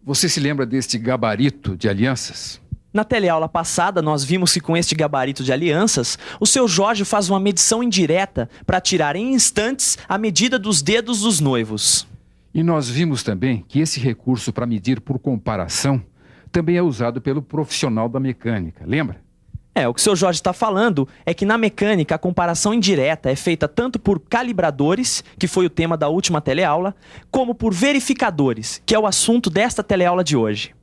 Você se lembra deste gabarito de alianças? Na teleaula passada, nós vimos que com este gabarito de alianças, o seu Jorge faz uma medição indireta para tirar em instantes a medida dos dedos dos noivos. E nós vimos também que esse recurso para medir por comparação também é usado pelo profissional da mecânica, lembra? O que o seu Jorge está falando é que na mecânica a comparação indireta é feita tanto por calibradores, que foi o tema da última teleaula, como por verificadores, que é o assunto desta teleaula de hoje.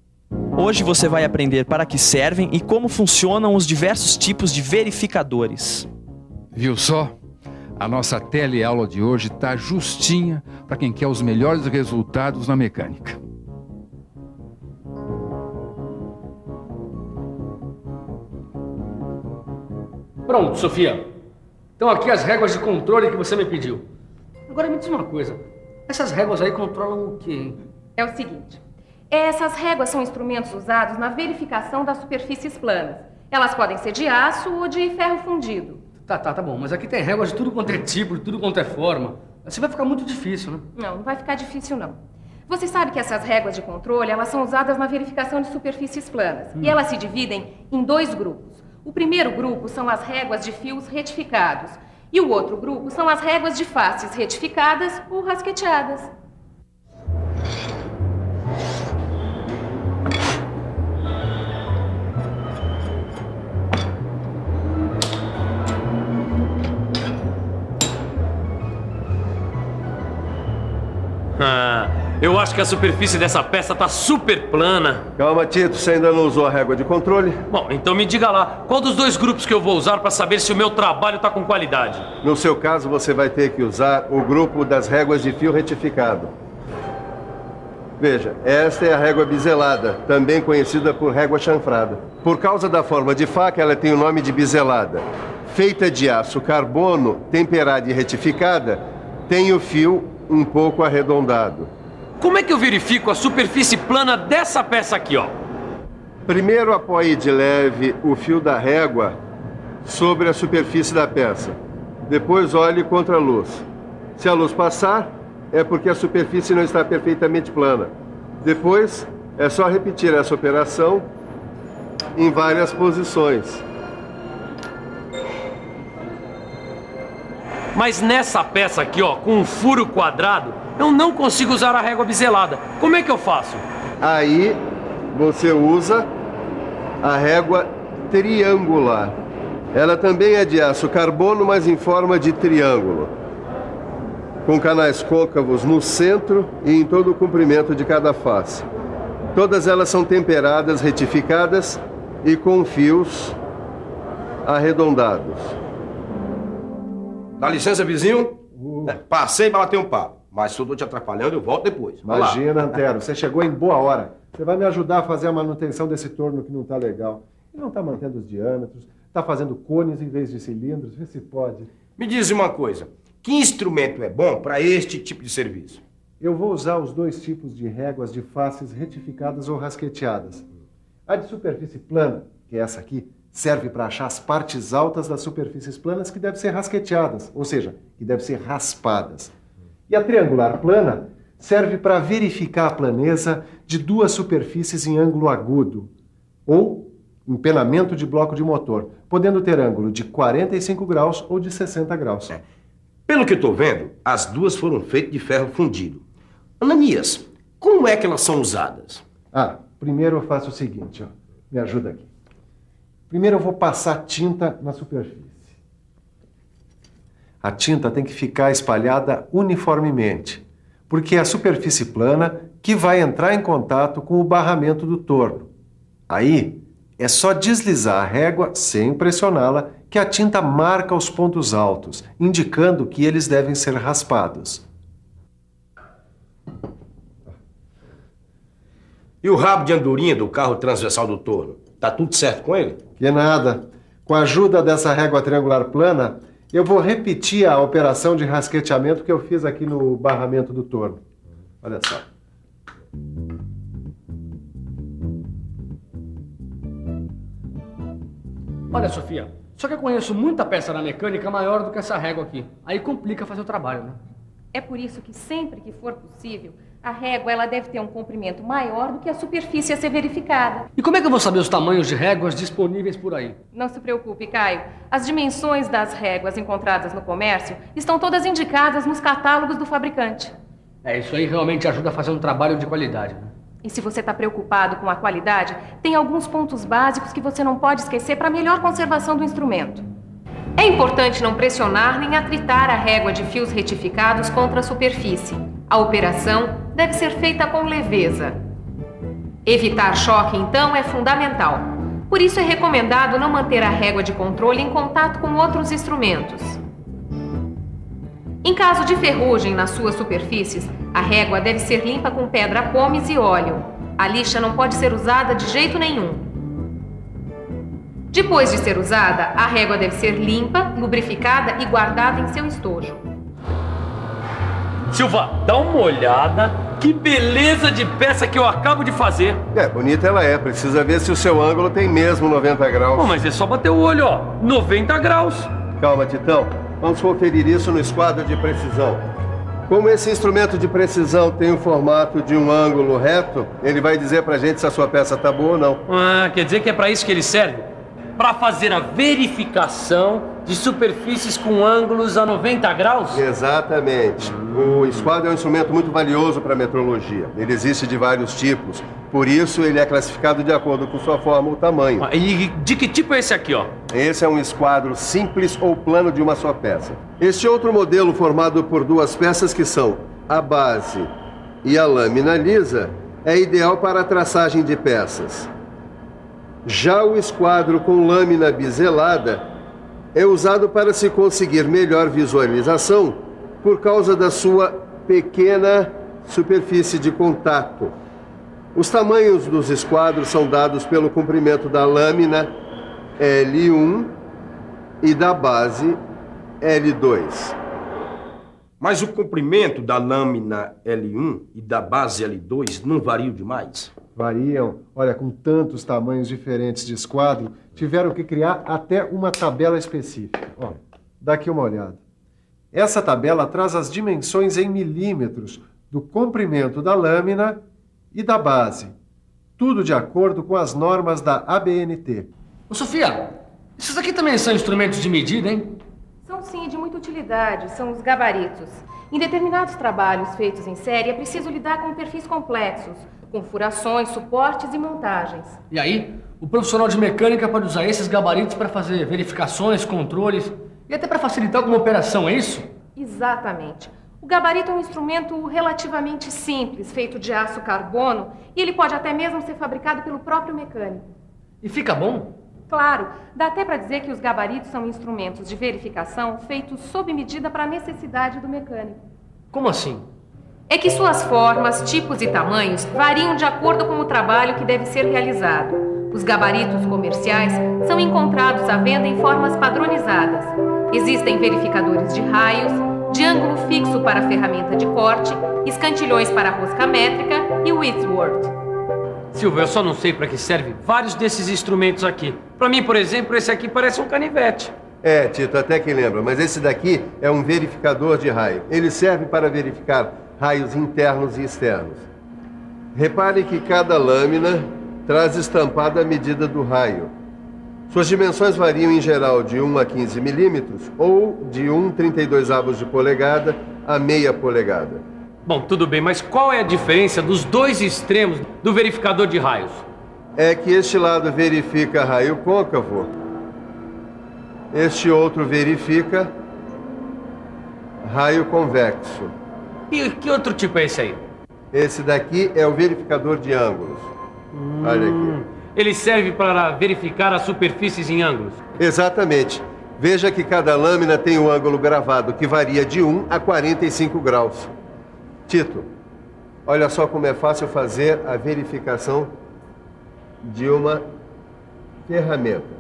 Hoje você vai aprender para que servem e como funcionam os diversos tipos de verificadores. Viu só? A nossa teleaula de hoje está justinha para quem quer os melhores resultados na mecânica. Pronto, Sofia. Então aqui as réguas de controle que você me pediu. Agora me diz uma coisa. Essas réguas aí controlam o quê, hein? É o seguinte. Essas réguas são instrumentos usados na verificação das superfícies planas. Elas podem ser de aço ou de ferro fundido. Tá bom. Mas aqui tem réguas de tudo quanto é tipo, de tudo quanto é forma. Assim vai ficar muito difícil, né? Não vai ficar difícil, não. Você sabe que essas réguas de controle, elas são usadas na verificação de superfícies planas. E elas se dividem em 2 grupos. O primeiro grupo são as réguas de fios retificados. E o outro grupo são as réguas de faces retificadas ou rasqueteadas. Eu acho que a superfície dessa peça tá super plana. Calma, Tito, você ainda não usou a régua de controle? Bom, então me diga lá, qual dos 2 grupos que eu vou usar para saber se o meu trabalho tá com qualidade? No seu caso, você vai ter que usar o grupo das réguas de fio retificado. Veja, esta é a régua biselada, também conhecida por régua chanfrada. Por causa da forma de faca, ela tem o nome de biselada. Feita de aço carbono, temperada e retificada, tem o fio um pouco arredondado. Como é que eu verifico a superfície plana dessa peça aqui, ó? Primeiro apoie de leve o fio da régua sobre a superfície da peça. Depois olhe contra a luz. Se a luz passar, é porque a superfície não está perfeitamente plana. Depois, é só repetir essa operação em várias posições. Mas nessa peça aqui, ó, com um furo quadrado, eu não consigo usar a régua biselada. Como é que eu faço? Aí, você usa a régua triangular. Ela também é de aço carbono, mas em forma de triângulo, com canais côncavos no centro e em todo o comprimento de cada face. Todas elas são temperadas, retificadas e com fios arredondados. Dá licença, vizinho? Passei para bater um papo. Mas se eu estou te atrapalhando, eu volto depois. Imagina, Antero, você chegou em boa hora. Você vai me ajudar a fazer a manutenção desse torno que não está legal. Ele não está mantendo os diâmetros, está fazendo cones em vez de cilindros. Vê se pode. Me diz uma coisa. Que instrumento é bom para este tipo de serviço? Eu vou usar os 2 tipos de réguas de faces retificadas ou rasqueteadas. A de superfície plana, que é essa aqui, serve para achar as partes altas das superfícies planas que devem ser rasqueteadas, ou seja, que devem ser raspadas. E a triangular plana serve para verificar a planeza de 2 superfícies em ângulo agudo, ou empenamento de bloco de motor, podendo ter ângulo de 45 graus ou de 60 graus. Pelo que eu estou vendo, as 2 foram feitas de ferro fundido. Ananias, como é que elas são usadas? Primeiro eu faço o seguinte, ó. Me ajuda aqui. Primeiro eu vou passar tinta na superfície. A tinta tem que ficar espalhada uniformemente, porque é a superfície plana que vai entrar em contato com o barramento do torno. Aí, é só deslizar a régua sem pressioná-la, que a tinta marca os pontos altos, indicando que eles devem ser raspados. E o rabo de andorinha do carro transversal do torno? Tá tudo certo com ele? Que nada. Com a ajuda dessa régua triangular plana, eu vou repetir a operação de rasqueteamento que eu fiz aqui no barramento do torno. Olha só. Olha, Sofia, só que eu conheço muita peça na mecânica maior do que essa régua aqui. Aí complica fazer o trabalho, né? É por isso que sempre que for possível, A régua ela deve ter um comprimento maior do que a superfície a ser verificada. E como é que eu vou saber os tamanhos de réguas disponíveis por aí? Não se preocupe, Caio. As dimensões das réguas encontradas no comércio estão todas indicadas nos catálogos do fabricante. Isso aí realmente ajuda a fazer um trabalho de qualidade, né? E se você está preocupado com a qualidade, tem alguns pontos básicos que você não pode esquecer para a melhor conservação do instrumento. É importante não pressionar nem atritar a régua de fios retificados contra a superfície. A operação deve ser feita com leveza. Evitar choque, então, é fundamental. Por isso é recomendado não manter a régua de controle em contato com outros instrumentos. Em caso de ferrugem nas suas superfícies, a régua deve ser limpa com pedra pómez e óleo. A lixa não pode ser usada de jeito nenhum. Depois de ser usada, a régua deve ser limpa, lubrificada e guardada em seu estojo. Silva, dá uma olhada. Que beleza de peça que eu acabo de fazer. Bonita ela é. Precisa ver se o seu ângulo tem mesmo 90 graus. Pô, mas é só bater o olho, ó. 90 graus. Calma, Titão. Vamos conferir isso no esquadro de precisão. Como esse instrumento de precisão tem o formato de um ângulo reto, ele vai dizer pra gente se a sua peça tá boa ou não. Quer dizer que é pra isso que ele serve? Pra fazer a verificação de superfícies com ângulos a 90 graus? Exatamente. O esquadro é um instrumento muito valioso para metrologia. Ele existe de vários tipos. Por isso, ele é classificado de acordo com sua forma ou tamanho. E de que tipo é esse aqui, ó? Esse é um esquadro simples ou plano de uma só peça. Este outro modelo, formado por duas peças que são a base e a lâmina lisa, é ideal para a traçagem de peças. Já o esquadro com lâmina biselada é usado para se conseguir melhor visualização por causa da sua pequena superfície de contato. Os tamanhos dos esquadros são dados pelo comprimento da lâmina L1 e da base L2. Mas o comprimento da lâmina L1 e da base L2 não variam demais? Variam. Olha, com tantos tamanhos diferentes de esquadro, tiveram que criar até uma tabela específica. Olha, dá aqui uma olhada. Essa tabela traz as dimensões em milímetros do comprimento da lâmina e da base. Tudo de acordo com as normas da ABNT. Ô, Sofia, esses aqui também são instrumentos de medida, hein? São sim de muita utilidade, são os gabaritos. Em determinados trabalhos feitos em série, é preciso lidar com perfis complexos, com furações, suportes e montagens. E aí, o profissional de mecânica pode usar esses gabaritos para fazer verificações, controles e até para facilitar alguma operação, é isso? Exatamente. O gabarito é um instrumento relativamente simples, feito de aço carbono, e ele pode até mesmo ser fabricado pelo próprio mecânico. E fica bom? Claro, dá até para dizer que os gabaritos são instrumentos de verificação feitos sob medida para a necessidade do mecânico. Como assim? É que suas formas, tipos e tamanhos variam de acordo com o trabalho que deve ser realizado. Os gabaritos comerciais são encontrados à venda em formas padronizadas. Existem verificadores de raios, de ângulo fixo para ferramenta de corte, escantilhões para rosca métrica e Whitworth. Silvio, eu só não sei para que serve vários desses instrumentos aqui. Para mim, por exemplo, esse aqui parece um canivete. Tito, até que lembra, mas esse daqui é um verificador de raio. Ele serve para verificar raios internos e externos. Repare que cada lâmina traz estampada a medida do raio. Suas dimensões variam em geral de 1 a 15 milímetros ou de 1/32 de polegada a meia polegada. Bom, tudo bem, mas qual é a diferença dos dois extremos do verificador de raios? É que este lado verifica raio côncavo, este outro verifica raio convexo. E que outro tipo é esse aí? Esse daqui é o verificador de ângulos. Olha aqui. Ele serve para verificar as superfícies em ângulos? Exatamente. Veja que cada lâmina tem um ângulo gravado que varia de 1 a 45 graus. Tito, olha só como é fácil fazer a verificação de uma ferramenta.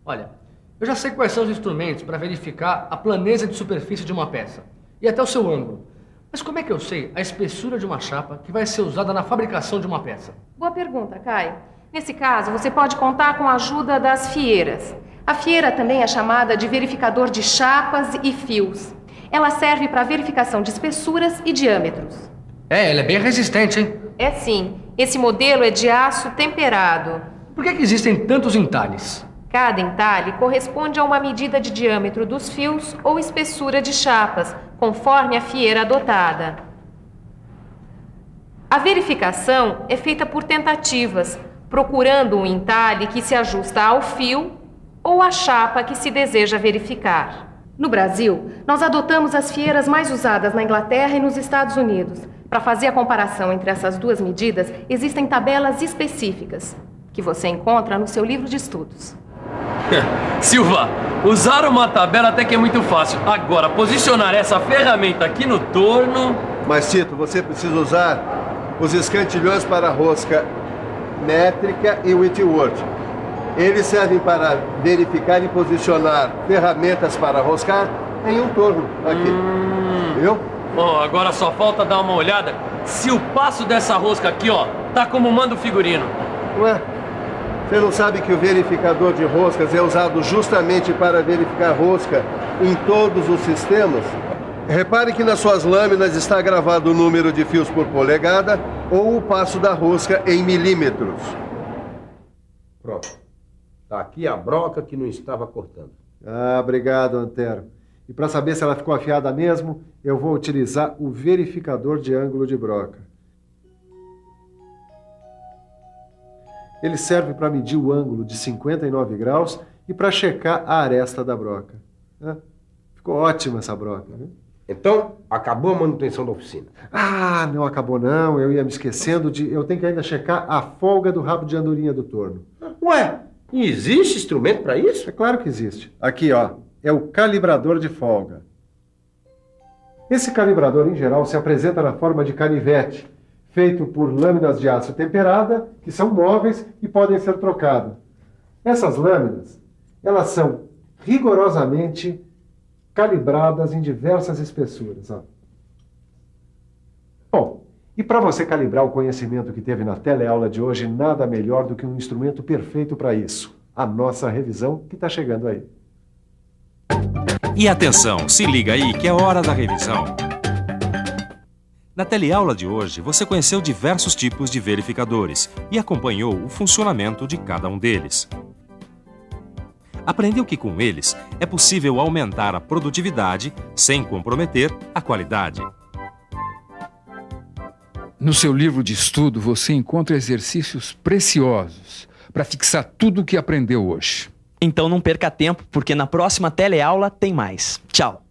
Olha, eu já sei quais são os instrumentos para verificar a planeza de superfície de uma peça e até o seu ângulo. Mas como é que eu sei a espessura de uma chapa que vai ser usada na fabricação de uma peça? Boa pergunta, Caio. Nesse caso, você pode contar com a ajuda das fieiras. A fieira também é chamada de verificador de chapas e fios. Ela serve para verificação de espessuras e diâmetros. Ela é bem resistente, hein? É sim. Esse modelo é de aço temperado. Por que existem tantos entalhes? Cada entalhe corresponde a uma medida de diâmetro dos fios ou espessura de chapas, conforme a fieira adotada. A verificação é feita por tentativas, procurando um entalhe que se ajusta ao fio ou à chapa que se deseja verificar. No Brasil, nós adotamos as fieiras mais usadas na Inglaterra e nos Estados Unidos. Para fazer a comparação entre essas duas medidas, existem tabelas específicas, que você encontra no seu livro de estudos. Silva, usar uma tabela até que é muito fácil. Agora, posicionar essa ferramenta aqui no torno... Mas, Tito, você precisa usar os escantilhões para rosca métrica e Whitworth. Eles servem para verificar e posicionar ferramentas para roscar em um torno aqui. Viu? Bom, agora só falta dar uma olhada se o passo dessa rosca aqui, ó, tá como manda o figurino. Ué, você não sabe que o verificador de roscas é usado justamente para verificar rosca em todos os sistemas? Repare que nas suas lâminas está gravado o número de fios por polegada ou o passo da rosca em milímetros. Pronto. Tá aqui a broca que não estava cortando. Ah, obrigado, Antero. E para saber se ela ficou afiada mesmo, eu vou utilizar o verificador de ângulo de broca. Ele serve para medir o ângulo de 59 graus e para checar a aresta da broca. Ficou ótima essa broca, né? Então, acabou a manutenção da oficina. Ah, não acabou não. Eu ia me esquecendo de... Eu tenho que ainda checar a folga do rabo de andorinha do torno. Ué, existe instrumento para isso? É claro que existe. Aqui, ó, é o calibrador de folga. Esse calibrador, em geral, se apresenta na forma de canivete, feito por lâminas de aço temperada, que são móveis e podem ser trocadas. Essas lâminas, elas são rigorosamente calibradas em diversas espessuras. Ó. Bom, e para você calibrar o conhecimento que teve na teleaula de hoje, nada melhor do que um instrumento perfeito para isso. A nossa revisão que está chegando aí. E atenção, se liga aí que é hora da revisão. Na teleaula de hoje, você conheceu diversos tipos de verificadores e acompanhou o funcionamento de cada um deles. Aprendeu que com eles é possível aumentar a produtividade sem comprometer a qualidade. No seu livro de estudo, você encontra exercícios preciosos para fixar tudo o que aprendeu hoje. Então não perca tempo, porque na próxima teleaula tem mais. Tchau!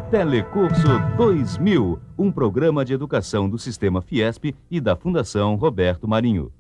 Telecurso 2000, um programa de educação do Sistema Fiesp e da Fundação Roberto Marinho.